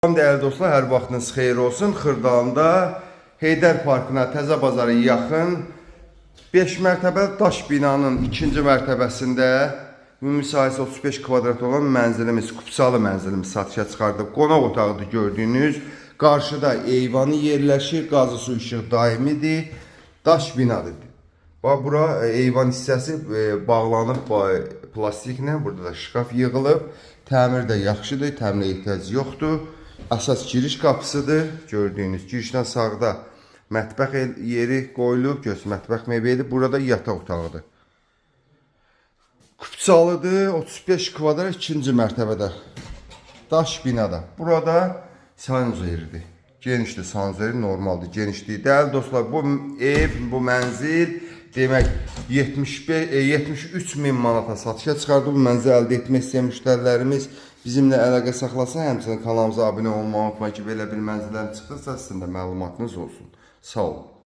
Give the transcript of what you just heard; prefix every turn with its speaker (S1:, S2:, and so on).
S1: Salam dəyərli dostlar, hər vaxtınız xeyir olsun. Xırdalanda Heydər Parkına, Təzə Bazara yaxın 5 mərtəbəli daş binanın 2-ci mərtəbəsində ümumi sahəsi 35 kvadrat olan mənzilimiz, kupçalı mənzilimiz satışa çıxardıb. Qonaq otağıdır gördüyünüz. Qarşıda eyvanı yerləşir, qazı su işıq daimidir. Daş binadır. Bax, bura eyvan hissəsi bağlanıb plastiklə, burada da şkaf yığılıb. Təmir də yaxşıdır, təmirə ehtiyac yoxdur. Əsas giriş qapısıdır. Gördüyünüz girişdən sağda mətbəx yeri qoyulub. Mətbəx mebeli. Burada yataq otağıdır. Kupçalıdır. 35 kvadrat 2-ci mərtəbədə. Daş binada. Burada sanuzeridir. Genişdir sanuzeri, normaldır. Genişliyi. Dəyərli dostlar, bu ev, bu mənzil demək 73 min manata satışa çıxardı. Bu mənzili əldə etmək istəyən müştərilərimiz bizimlə əlaqə saxlasın. Həmçinin kanalımıza abunə olmağı unutmayın ki, belə bir mənzillərin çıxdırsa sizin də məlumatınız olsun. Sağ olun.